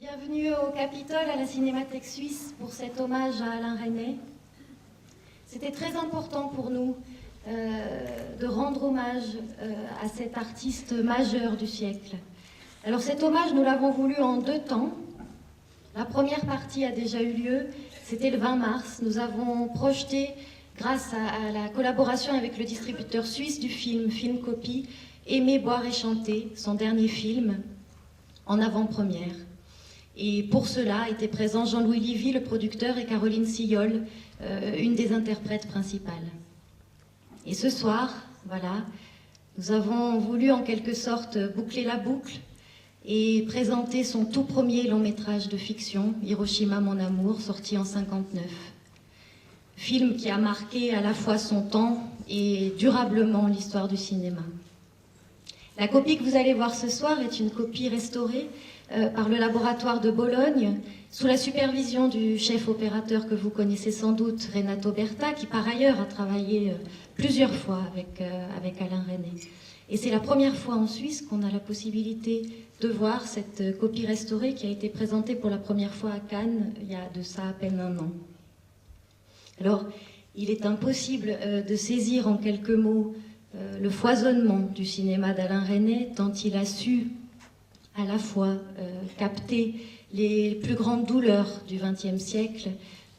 Bienvenue au Capitole, à la Cinémathèque suisse, pour cet hommage à Alain Resnais. C'était très important pour nous de rendre hommage à cet artiste majeur du siècle. Alors cet hommage, nous l'avons voulu en 2 temps. La première partie a déjà eu lieu, c'était le 20 mars. Nous avons projeté, grâce à la collaboration avec le distributeur suisse du film, Film Copie, Aimer, boire et chanter, son dernier film, en avant-première. Et pour cela étaient présents Jean-Louis Livy, le producteur, et Caroline Sillol, une des interprètes principales. Et ce soir, voilà, nous avons voulu en quelque sorte boucler la boucle et présenter son tout premier long métrage de fiction, Hiroshima mon amour, sorti en 1959. Film qui a marqué à la fois son temps et durablement l'histoire du cinéma. La copie que vous allez voir ce soir est une copie restaurée par le laboratoire de Bologne, sous la supervision du chef opérateur que vous connaissez sans doute, Renato Berta, qui par ailleurs a travaillé plusieurs fois avec Alain Resnais. Et c'est la première fois en Suisse qu'on a la possibilité de voir cette copie restaurée qui a été présentée pour la première fois à Cannes il y a de ça à peine 1 an. Alors, il est impossible de saisir en quelques mots le foisonnement du cinéma d'Alain Resnais, tant il a su à la fois capter les plus grandes douleurs du XXe siècle,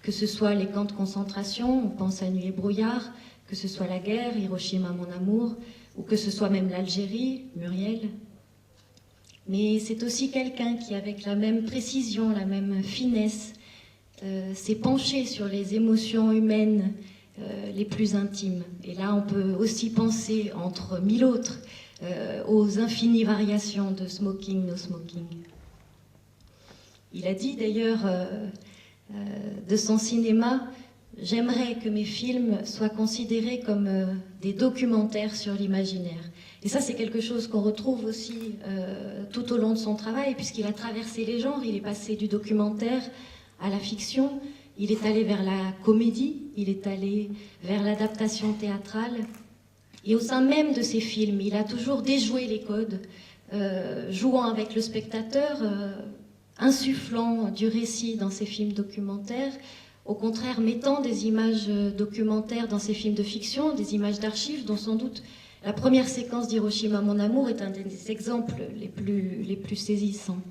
que ce soit les camps de concentration, on pense à Nuit et brouillard, que ce soit la guerre, Hiroshima mon amour, ou que ce soit même l'Algérie, Muriel. Mais c'est aussi quelqu'un qui, avec la même précision, la même finesse, s'est penché sur les émotions humaines les plus intimes. Et là, on peut aussi penser, entre 1000 autres, aux infinies variations de Smoking, No Smoking. Il a dit d'ailleurs de son cinéma: j'aimerais que mes films soient considérés comme des documentaires sur l'imaginaire. Et ça, c'est quelque chose qu'on retrouve aussi tout au long de son travail, puisqu'il a traversé les genres. Il est passé du documentaire à la fiction, il est allé vers la comédie, il est allé vers l'adaptation théâtrale. Et au sein même de ses films, il a toujours déjoué les codes, jouant avec le spectateur, insufflant du récit dans ses films documentaires, au contraire mettant des images documentaires dans ses films de fiction, des images d'archives, dont sans doute la première séquence d'Hiroshima mon amour est un des exemples les plus saisissants.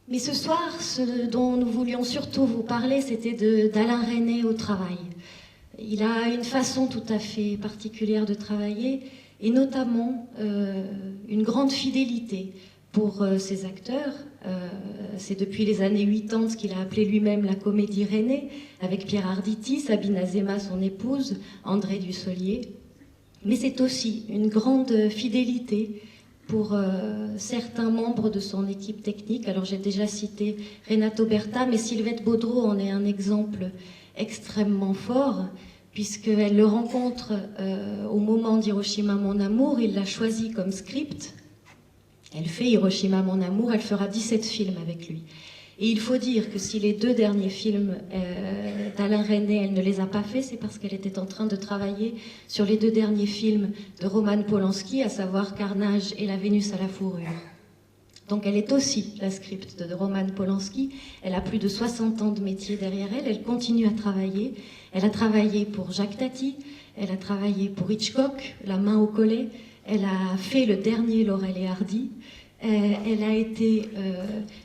Mais ce soir, ce dont nous voulions surtout vous parler, c'était d'Alain Resnais au travail. Il a une façon tout à fait particulière de travailler, et notamment une grande fidélité pour ses acteurs. C'est depuis les années 80 ce qu'il a appelé lui-même la comédie Resnais, avec Pierre Arditi, Sabine Azéma, son épouse, André Dussolier. Mais c'est aussi une grande fidélité pour certains membres de son équipe technique. Alors j'ai déjà cité Renato Berta, mais Sylvette Baudreau en est un exemple extrêmement fort, puisqu'elle le rencontre au moment d'Hiroshima mon amour. Il l'a choisi comme script. Elle fait Hiroshima mon amour, elle fera 17 films avec lui. Et il faut dire que si les 2 derniers films d'Alain Resnais, elle ne les a pas faits, c'est parce qu'elle était en train de travailler sur les 2 derniers films de Roman Polanski, à savoir Carnage et La Vénus à la fourrure. Donc elle est aussi la script de Roman Polanski. Elle a plus de 60 ans de métier derrière elle, elle continue à travailler. Elle a travaillé pour Jacques Tati, elle a travaillé pour Hitchcock, La main au collet, elle a fait le dernier Laurel et Hardy. Elle a été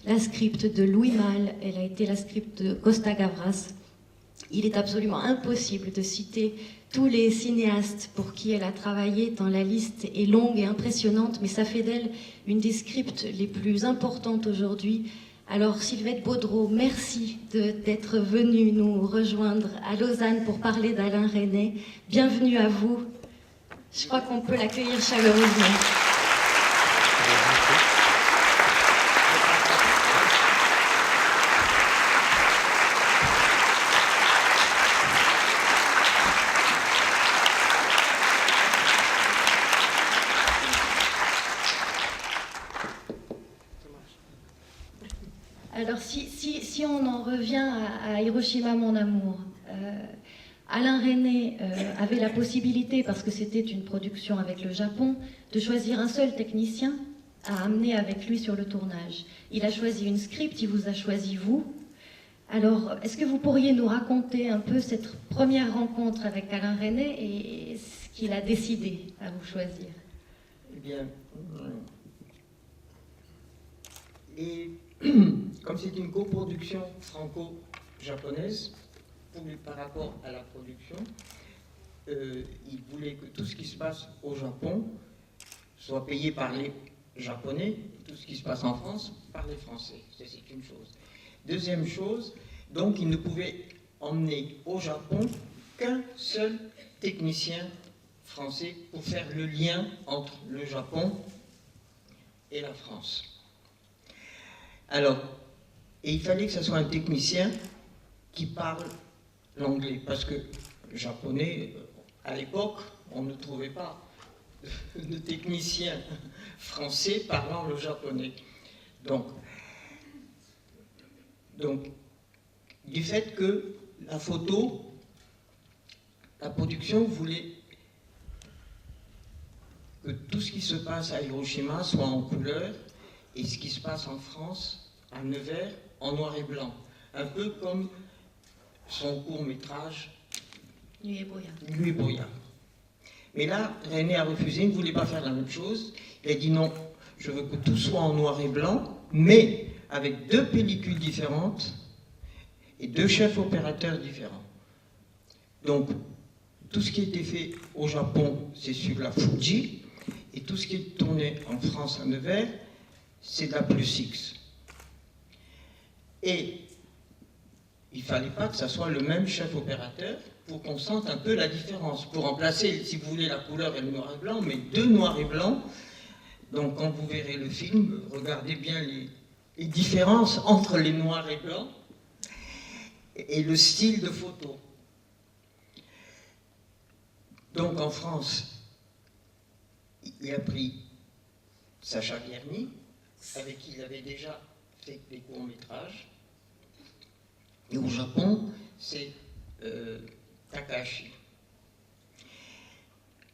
la script de Louis Malle, elle a été la script de Costa Gavras. Il est absolument impossible de citer tous les cinéastes pour qui elle a travaillé, tant la liste est longue et impressionnante, mais ça fait d'elle une des scripts les plus importantes aujourd'hui. Alors Sylvette Baudreau, merci d'être venue nous rejoindre à Lausanne pour parler d'Alain Resnais. Bienvenue à vous. Je crois qu'on peut l'accueillir chaleureusement. Alors si on en revient à Hiroshima mon amour, Alain Resnais avait la possibilité, parce que c'était une production avec le Japon, de choisir un seul technicien, a amené avec lui sur le tournage. Il a choisi une script, il vous a choisi vous. Alors, est-ce que vous pourriez nous raconter un peu cette première rencontre avec Alain Resnais et ce qu'il a décidé à vous choisir? Eh bien, comme c'est une coproduction franco-japonaise, par rapport à la production, il voulait que tout ce qui se passe au Japon soit payé par les Japonais, et tout ce qui se passe en France par les Français. C'est une chose. Deuxième chose, donc il ne pouvait emmener au Japon qu'un seul technicien français pour faire le lien entre le Japon et la France. Alors, et il fallait que ce soit un technicien qui parle l'anglais, parce que le japonais, à l'époque, on ne trouvait pas de technicien français parlant le japonais. Donc, du fait que la photo, la production voulait que tout ce qui se passe à Hiroshima soit en couleur et ce qui se passe en France, à Nevers, en noir et blanc. Un peu comme son court-métrage Nuit et brouillard. Nuit et brouillard. Mais là, Resnais a refusé, il ne voulait pas faire la même chose. Il a dit non, je veux que tout soit en noir et blanc, mais avec 2 pellicules différentes et 2 chefs opérateurs différents. Donc, tout ce qui a été fait au Japon, c'est sur la Fuji, et tout ce qui est tourné en France à Nevers, c'est de la Plus X. Et il ne fallait pas que ça soit le même chef opérateur pour qu'on sente un peu la différence. Pour remplacer, si vous voulez, la couleur et le noir et blanc, mais 2 noirs et blancs. Donc quand vous verrez le film, regardez bien les différences entre les noirs et blancs et le style de photo. Donc en France, il a pris Sacha Guerny, avec qui il avait déjà fait des courts-métrages. Et au Japon, c'est Takahashi.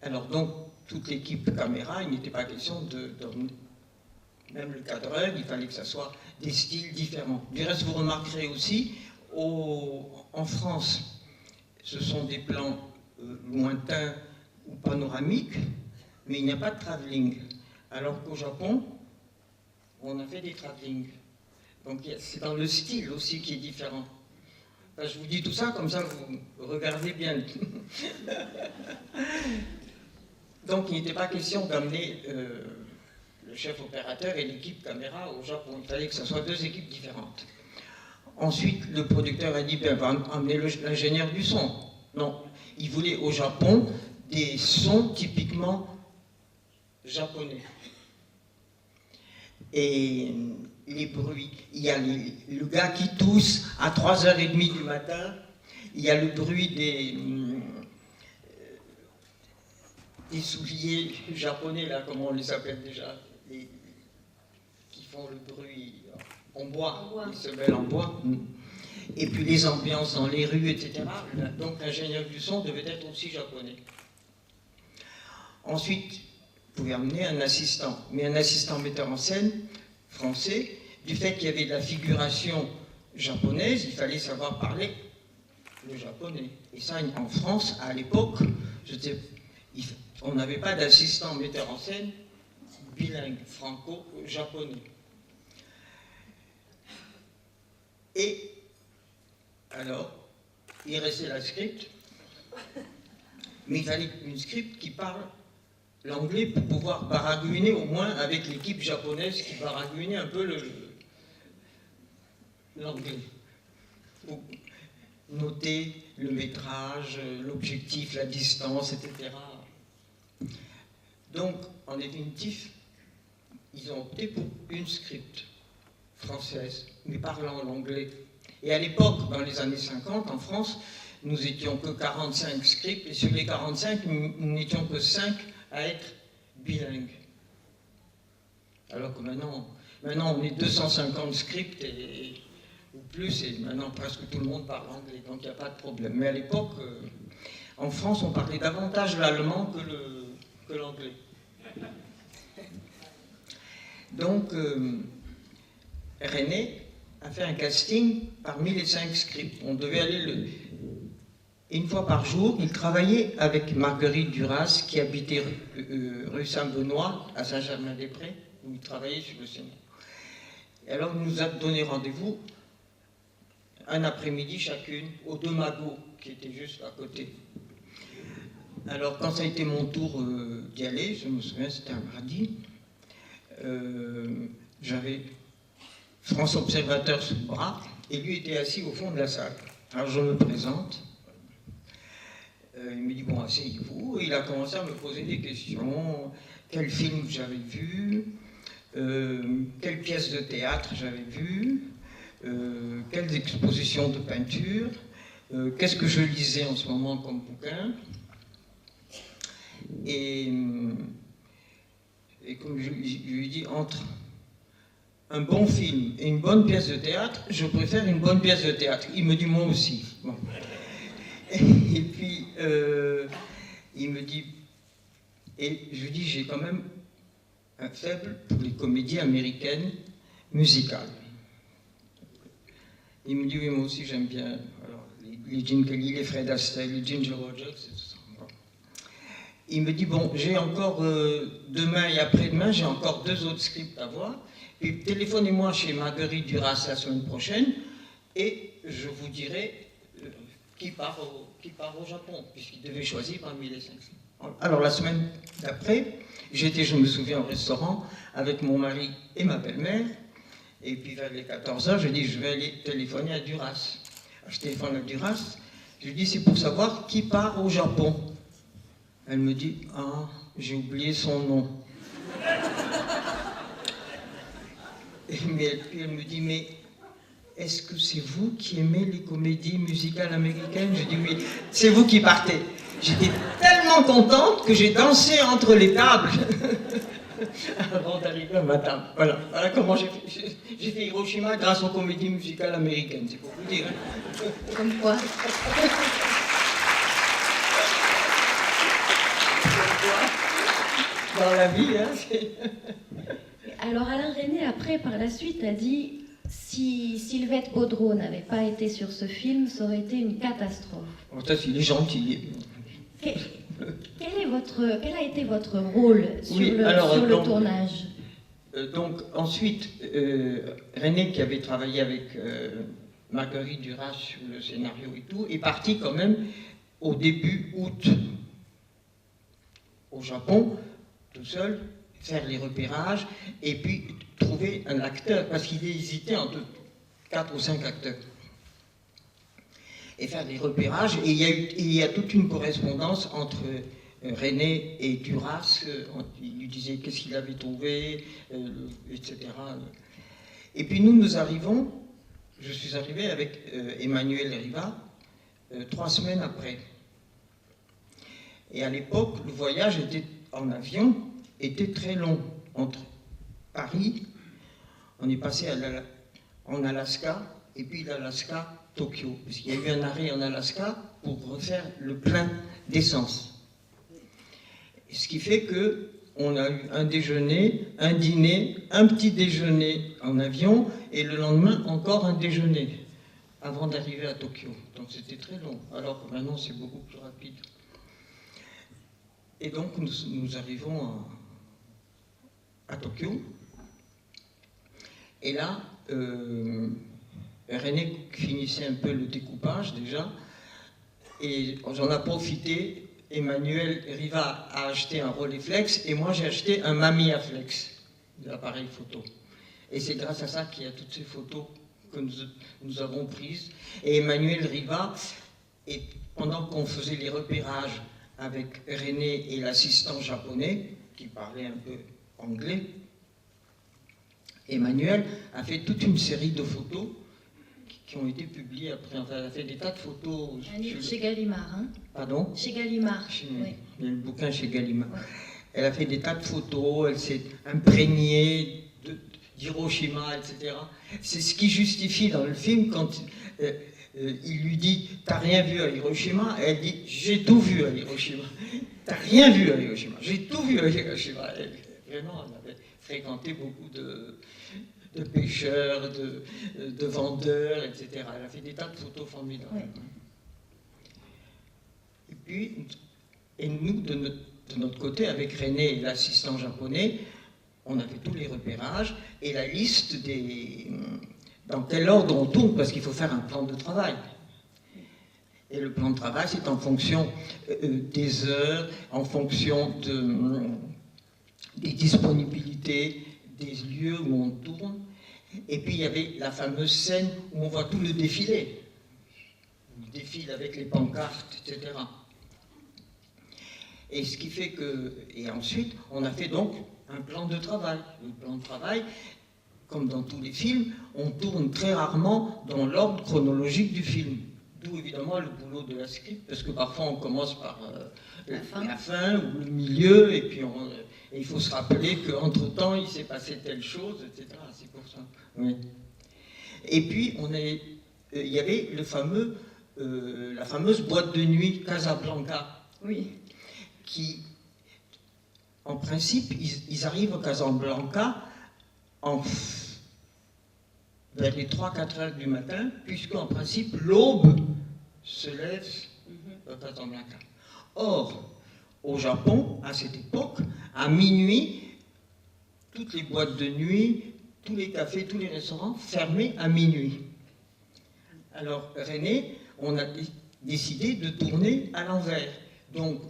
Alors donc, toute l'équipe caméra, il n'était pas question d'emmener même le cadreur, il fallait que ça soit des styles différents. Du reste, vous remarquerez aussi, en France, ce sont des plans lointains ou panoramiques, mais il n'y a pas de travelling. Alors qu'au Japon, on a fait des travelling. Donc c'est dans le style aussi qui est différent. Enfin, je vous dis tout ça, comme ça vous regardez bien. Donc il n'était pas question d'amener le chef opérateur et l'équipe caméra au Japon. Il fallait que ce soit 2 équipes différentes. Ensuite, le producteur a dit, ben, va amener l'ingénieur du son. Non, il voulait au Japon des sons typiquement japonais. Et les bruits, il y a le gars qui tousse à 3h30 du matin, il y a le bruit des souliers japonais, là, comment on les appelle déjà, qui font le bruit en bois, les semelles en bois. Et puis les ambiances dans les rues, etc. Donc l'ingénieur du son devait être aussi japonais. Ensuite, vous pouvez amener un assistant, mais un assistant metteur en scène français. Du fait qu'il y avait de la figuration japonaise, il fallait savoir parler le japonais. Et ça, en France, à l'époque, on n'avait pas d'assistant metteur en scène bilingue, franco-japonais. Et alors, il restait la script, mais il fallait une script qui parle l'anglais pour pouvoir baragouiner au moins avec l'équipe japonaise qui baragouinait un peu l'anglais. Pour noter le métrage, l'objectif, la distance, etc. Donc, en définitif, ils ont opté pour une script française, mais parlant l'anglais. Et à l'époque, dans les années 50, en France, nous étions que 45 scripts, et sur les 45, nous n'étions que 5 à être bilingues. Alors que maintenant on est 250 scripts ou plus, et maintenant presque tout le monde parle anglais, donc il n'y a pas de problème. Mais à l'époque, en France, on parlait davantage l'allemand que l'anglais. Donc, René a fait un casting parmi les 5 scripts. On devait aller une fois par jour. Il travaillait avec Marguerite Duras, qui habitait rue Saint-Benoît, à Saint-Germain-des-Prés, où il travaillait sur le scénario. Et alors, il nous a donné rendez-vous un après-midi chacune, aux 2 magots, qui étaient juste à côté. Alors, quand ça a été mon tour d'y aller, je me souviens, c'était un mardi, j'avais France Observateur sous le bras, et lui était assis au fond de la salle. Alors, je me présente. Il me dit, bon, asseyez-vous. Il a commencé à me poser des questions. Quel film j'avais vu, quelle pièce de théâtre j'avais vue, quelles expositions de peinture, qu'est-ce que je lisais en ce moment comme bouquin. Et comme je lui ai dit, entre un bon film et une bonne pièce de théâtre, je préfère une bonne pièce de théâtre. Il me dit, moi aussi. Bon. Et puis, il me dit, et je lui dis, j'ai quand même un faible pour les comédies américaines musicales. Il me dit, oui, moi aussi j'aime bien alors, les Gene Kelly, les Fred Astaire, les Ginger Rogers, et tout ça. Bon. Il me dit, bon, j'ai encore demain et après-demain, j'ai encore 2 autres scripts à voir. Puis téléphonez-moi chez Marguerite Duras la semaine prochaine et je vous dirai qui part au Japon, puisqu'il devait choisir parmi les 5. Alors la semaine d'après, j'étais, je me souviens, au restaurant avec mon mari et ma belle-mère, et puis vers les 14h, je dis, je vais aller téléphoner à Duras. Alors, je téléphone à Duras, je lui dis, c'est pour savoir qui part au Japon. Elle me dit, ah, j'ai oublié son nom. Et puis elle me dit, mais est-ce que c'est vous qui aimez les comédies musicales américaines? Je dis, oui, c'est vous qui partez. J'étais tellement contente que j'ai dansé entre les tables avant d'arriver à ma table. Voilà comment j'ai fait Hiroshima grâce aux comédies musicales américaines, c'est pour vous dire. Hein. Comme quoi. Dans la vie, hein. Alors Alain Resnais, après, par la suite, a dit si Sylvette Baudreau n'avait pas été sur ce film, ça aurait été une catastrophe. Oh, ça, il est gentil. Quel a été votre rôle sur le tournage? Donc, ensuite, René, qui avait travaillé avec Marguerite Duras sur le scénario et tout, est parti quand même au début août au Japon, tout seul, faire les repérages et puis trouver un acteur, parce qu'il hésitait entre 4 ou 5 acteurs. Et faire des repérages, et il y a toute une correspondance entre René et Duras. Il lui disait qu'est-ce qu'il avait trouvé, etc. Et puis nous arrivons, je suis arrivé avec Emmanuel Riva 3 semaines après. Et à l'époque, le voyage en avion était très long. Entre Paris, on est passé en Alaska, et puis d'Alaska, Tokyo. Parce qu'il y a eu un arrêt en Alaska pour refaire le plein d'essence. Ce qui fait qu'on a eu un déjeuner, un dîner, un petit déjeuner en avion, et le lendemain, encore un déjeuner, avant d'arriver à Tokyo. Donc c'était très long, alors que maintenant c'est beaucoup plus rapide. Et donc nous arrivons à Tokyo. Et là, René finissait un peu le découpage déjà. Et j'en ai profité. Emmanuel Riva a acheté un Rolleiflex et moi j'ai acheté un Mamiaflex, l'appareil photo. Et c'est grâce à ça qu'il y a toutes ces photos que nous avons prises. Et Emmanuel Riva, pendant qu'on faisait les repérages avec René et l'assistant japonais, qui parlait un peu anglais, Emmanuel a fait toute une série de photos qui ont été publiées après. Enfin, elle a fait des tas de photos. Un livre chez Gallimard, hein? Pardon? Chez Gallimard, oui. Il y a le bouquin chez Gallimard. Ouais. Elle a fait des tas de photos, elle s'est imprégnée d'Hiroshima, etc. C'est ce qui justifie dans le film quand il lui dit « T'as rien vu à Hiroshima ?» Elle dit « J'ai tout vu à Hiroshima. » « T'as rien vu à Hiroshima, j'ai tout vu à Hiroshima. » Vraiment, elle avait fréquenté beaucoup de pêcheurs, de vendeurs, etc. Elle a fait des tas de photos formidables. Ouais. Et puis, nous, de notre côté, avec René et l'assistant japonais, on a fait tous les repérages et la liste dans quel ordre on tourne, parce qu'il faut faire un plan de travail. Et le plan de travail, c'est en fonction des heures, en fonction des disponibilités, des lieux où on tourne. Et puis il y avait la fameuse scène où on voit tout le défilé. On défile avec les pancartes, etc. Et ce qui fait que... Et ensuite, on a fait donc un plan de travail. Le plan de travail, comme dans tous les films, on tourne très rarement dans l'ordre chronologique du film. D'où évidemment le boulot de la script, parce que parfois on commence par la fin ou le milieu, et puis et il faut se rappeler qu'entre-temps il s'est passé telle chose, etc. C'est pour ça. Oui. Et puis il y avait la fameuse boîte de nuit Casablanca. Oui. Qui, en principe, ils arrivent à Casablanca vers les 3-4 heures du matin, puisqu'en principe, l'aube se lève à Casablanca. Or, au Japon, à cette époque, à minuit, toutes les boîtes de nuit, tous les cafés, tous les restaurants fermés à minuit. Alors, René, on a décidé de tourner à l'envers. Donc,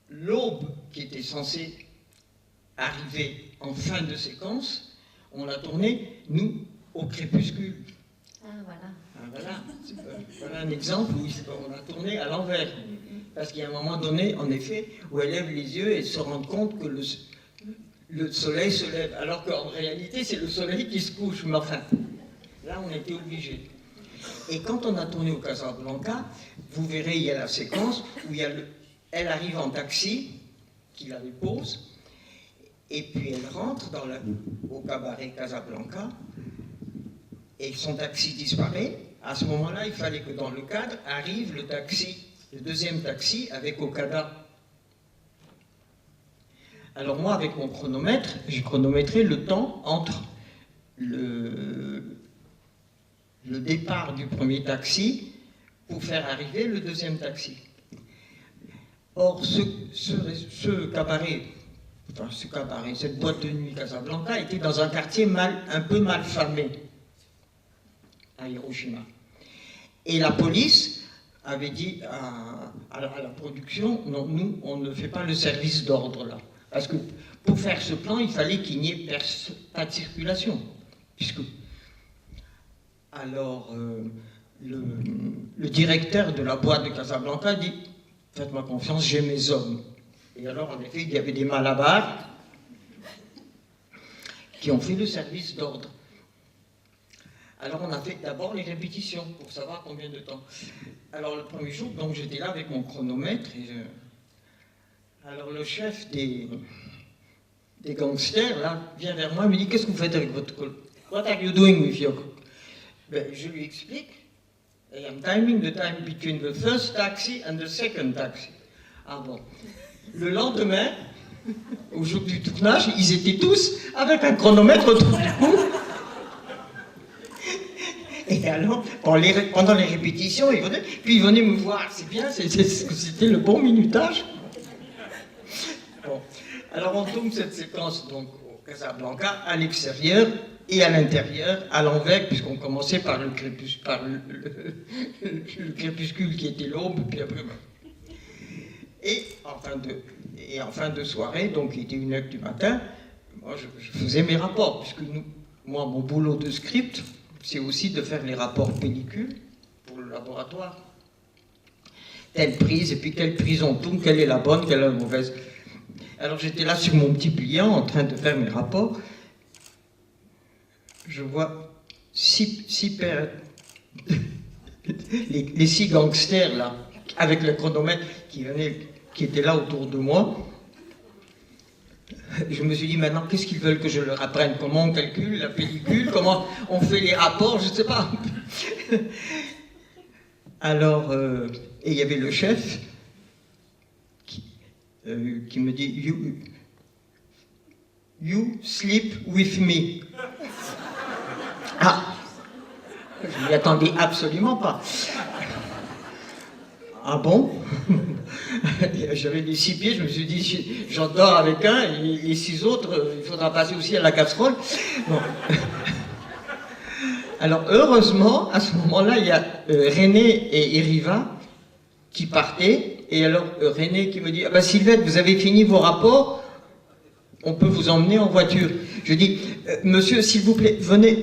l'aube qui était censée arriver en fin de séquence, on l'a tournée, nous, au crépuscule. Ah, voilà. Voilà un exemple où on a tourné à l'envers. Parce qu'il y a un moment donné, en effet, où elle lève les yeux et se rend compte que le soleil se lève, alors qu'en réalité, c'est le soleil qui se couche. Mais enfin, là, on était obligés. Et quand on a tourné au Casablanca, vous verrez, il y a la séquence où elle arrive en taxi, qui la dépose, et puis elle rentre au cabaret Casablanca, et son taxi disparaît. À ce moment-là, il fallait que dans le cadre arrive le deuxième taxi avec Okada. Alors moi, avec mon chronomètre, j'ai chronométré le temps entre le départ du premier taxi pour faire arriver le deuxième taxi. Or, ce cabaret, cette boîte de nuit Casablanca était dans un quartier un peu mal famé à Hiroshima. Et la police avait dit à la production, non, nous, on ne fait pas le service d'ordre là. Parce que pour faire ce plan, il fallait qu'il n'y ait pas de circulation. Alors, le directeur de la boîte de Casablanca dit, faites-moi confiance, j'ai mes hommes. Et alors, en effet, il y avait des malabars qui ont fait le service d'ordre. Alors, on a fait d'abord les répétitions pour savoir combien de temps. Alors, le premier jour, donc j'étais là avec mon chronomètre. Alors, le chef des gangsters, là, vient vers moi et me dit, qu'est-ce que vous faites avec votre chronomètre? What are you doing with your... Ben, je lui explique. I am timing the time between the first taxi and the second taxi. Ah bon. Le lendemain, au jour du tournage, ils étaient tous avec un chronomètre autour du cou. Et alors, pendant les répétitions, ils venaient me voir. C'est bien, c'était le bon minutage. Bon. Alors on tourne cette séquence donc au Casablanca, à l'extérieur et à l'intérieur, à l'envers, puisqu'on commençait par le crépuscule qui était l'aube, puis après... Et en fin de soirée, donc il était 1h du matin, moi je faisais mes rapports, puisque moi mon boulot de script, c'est aussi de faire les rapports pellicules pour le laboratoire. Telle prise, et puis quelle prise on tourne, quelle est la bonne, quelle est la mauvaise. Alors j'étais là sur mon petit pliant en train de faire mes rapports. Je vois les 6 gangsters là, avec le chronomètre qui étaient là autour de moi. Je me suis dit maintenant, qu'est-ce qu'ils veulent que je leur apprenne? Comment on calcule la pellicule? Comment on fait les rapports? Je ne sais pas. Alors, et il y avait le chef qui me dit, You sleep with me. Ah, je m'y attendais absolument pas. Ah bon? J'avais les 6 pieds, je me suis dit, j'en dors avec un, et les 6 autres, il faudra passer aussi à la casserole. Bon. Alors, heureusement, à ce moment-là, il y a René et Eriva qui partaient, et alors René qui me dit, ah ben Sylvette, vous avez fini vos rapports, on peut vous emmener en voiture. Je dis, monsieur, s'il vous plaît, venez,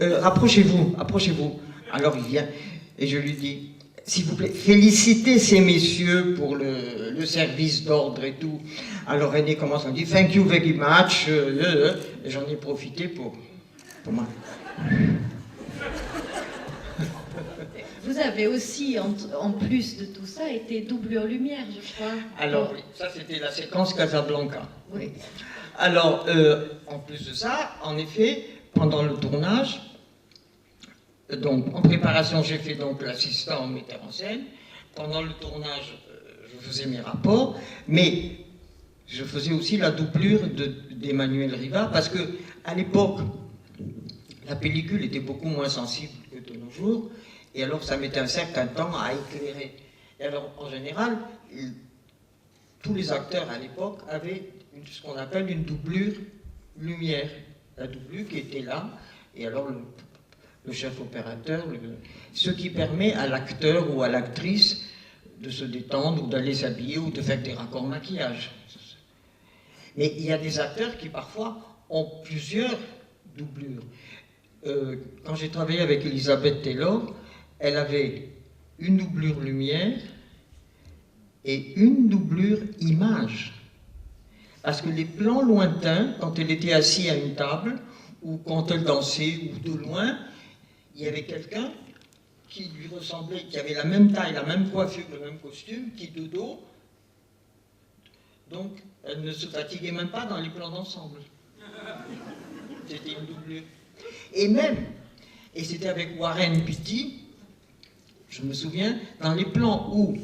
rapprochez-vous. Alors il vient, et je lui dis, s'il vous plaît, félicitez ces messieurs pour le service d'ordre et tout. Alors René commence à me dire, thank you very much, et j'en ai profité pour moi. Vous avez aussi, en plus de tout ça, été doublure lumière, je crois. Alors, oui, ça c'était la séquence Casablanca. Oui. Alors, en plus de ça, en effet, pendant le tournage, donc en préparation, j'ai fait donc l'assistant metteur en scène. Pendant le tournage, je faisais mes rapports, mais je faisais aussi la doublure d'Emmanuel Riva, parce que à l'époque, la pellicule était beaucoup moins sensible que de nos jours. Et alors, ça mettait un certain temps à éclairer. Et alors, en général, tous les acteurs à l'époque avaient ce qu'on appelle une doublure lumière. La doublure qui était là, et alors le chef opérateur, ce qui permet à l'acteur ou à l'actrice de se détendre, ou d'aller s'habiller, ou de faire des raccords maquillage. Mais il y a des acteurs qui parfois ont plusieurs doublures. Quand j'ai travaillé avec Elizabeth Taylor, elle avait une doublure lumière et une doublure image. Parce que les plans lointains, quand elle était assise à une table, ou quand elle dansait, ou de loin, il y avait quelqu'un qui lui ressemblait, qui avait la même taille, la même coiffure, le même costume, qui de dos, donc elle ne se fatiguait même pas dans les plans d'ensemble. C'était une doublure. Et même, et c'était avec Warren Beatty, je me souviens, dans les plans où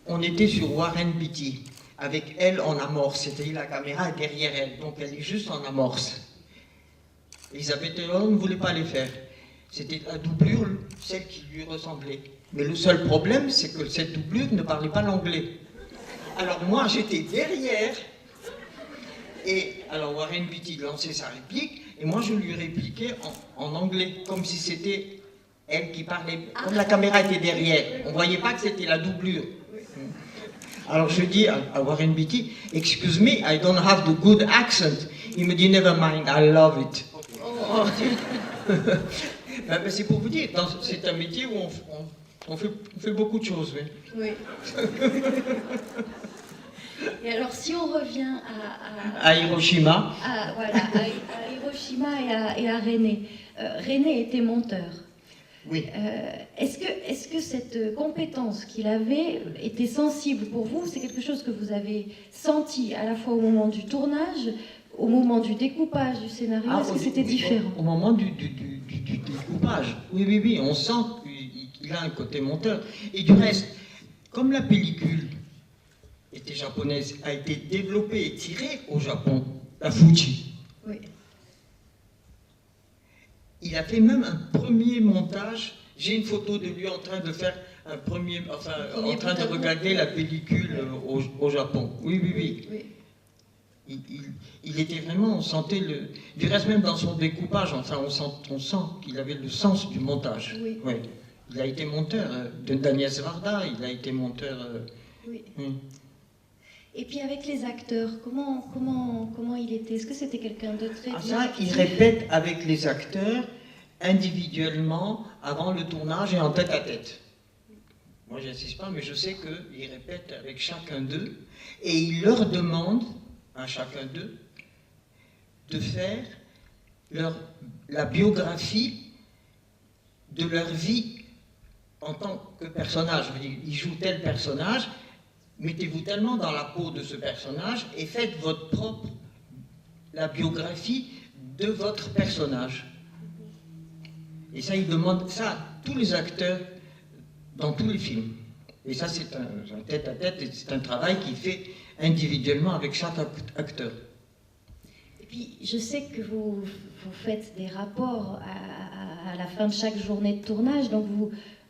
on était sur Warren Beatty, avec elle en amorce, c'est-à-dire la caméra est derrière elle, donc elle est juste en amorce. Elisabeth Taylor ne voulait pas les faire. C'était la doublure, celle qui lui ressemblait. Mais le seul problème, c'est que cette doublure ne parlait pas l'anglais. Alors moi, j'étais derrière, et alors Warren Beatty lançait sa réplique, et moi je lui répliquais en anglais, comme si c'était elle qui parlait, comme la caméra était derrière. On ne voyait pas que c'était la doublure. Alors je dis à Warren Beatty, excuse me, I don't have the good accent. Il me dit, never mind, I love it. Oh. Ben, c'est pour vous dire, c'est un métier où on fait beaucoup de choses. Oui. Et alors, si on revient à Hiroshima. À Hiroshima et à René. René était monteur. Oui. Est-ce que cette compétence qu'il avait était sensible pour vous? C'est quelque chose que vous avez senti à la fois au moment du tournage, au moment du découpage du scénario? Est-ce que c'était différent? Au moment du découpage, oui, on sent qu'il a un côté monteur. Et du reste, comme la pellicule était japonaise, a été développée et tirée au Japon, la Fuji. Oui. Il a fait même un premier montage. J'ai une photo de lui en train de faire un premier, en train de regarder la pellicule au Japon. Oui. Il était vraiment, on sentait du reste même dans son découpage, enfin on sent qu'il avait le sens du montage. Oui. Il a été monteur de d'Agnès Varda, il a été monteur. Oui. Et puis avec les acteurs, comment il était? Est-ce que c'était quelqu'un de très... Il répète avec les acteurs individuellement avant le tournage et en tête à tête. Moi, je n'insiste pas, mais je sais qu'il répète avec chacun d'eux et il leur demande à chacun d'eux de faire la biographie de leur vie en tant que personnage. Je veux dire, ils jouent tel personnage. Mettez-vous tellement dans la peau de ce personnage et faites la biographie de votre personnage. Et ça, il demande ça à tous les acteurs dans tous les films. Et ça, c'est un tête-à-tête, et c'est un travail qu'il fait individuellement avec chaque acteur. Puis je sais que vous faites des rapports à la fin de chaque journée de tournage, donc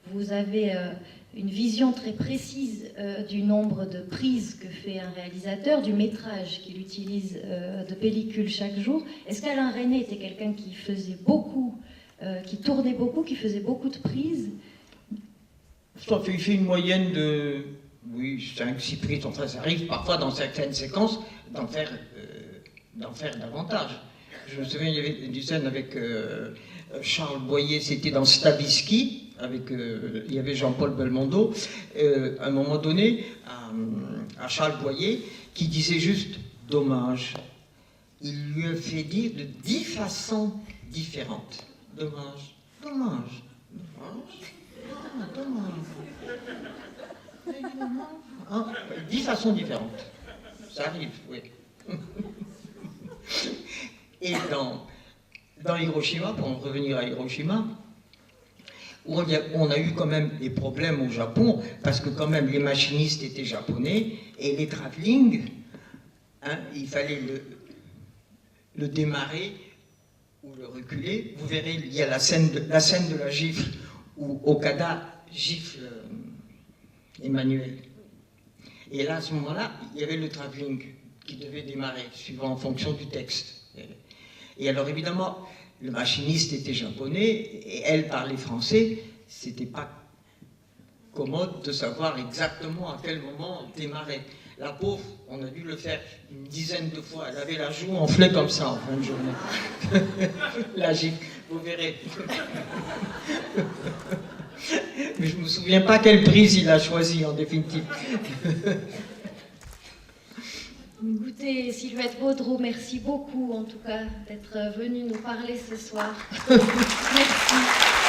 vous avez une vision très précise du nombre de prises que fait un réalisateur, du métrage qu'il utilise de pellicule chaque jour. Est-ce qu'Alain Resnais était quelqu'un qui faisait beaucoup, qui tournait beaucoup, qui faisait beaucoup de prises? Il fait une moyenne de 5-6 prises. Enfin, ça arrive parfois dans certaines séquences d'en faire davantage. Je me souviens, il y avait une scène avec Charles Boyer, c'était dans Stavisky, il y avait Jean-Paul Belmondo, à un moment donné, à Charles Boyer, qui disait juste « dommage ». Il lui a fait dire de 10 façons différentes. Dommage, dommage, dommage, dommage. 10 façons différentes. Ça arrive, oui. Et dans Hiroshima, pour en revenir à Hiroshima, où on a eu quand même des problèmes au Japon, parce que quand même les machinistes étaient japonais, et les travelling, il fallait le démarrer ou le reculer. Vous verrez, il y a la scène de la gifle, où Okada gifle Emmanuel. Et là, à ce moment-là, il y avait le travelling qui devait démarrer, suivant en fonction du texte. Et alors, évidemment, le machiniste était japonais, et elle parlait français. C'était pas commode de savoir exactement à quel moment démarrer. La pauvre, on a dû le faire une dizaine de fois. Elle avait la joue enflée comme ça en fin de journée. La gifle, vous verrez. Mais je ne me souviens pas quelle prise il a choisi en définitive. Écoutez, Sylvette Baudreau, merci beaucoup en tout cas d'être venue nous parler ce soir. Merci.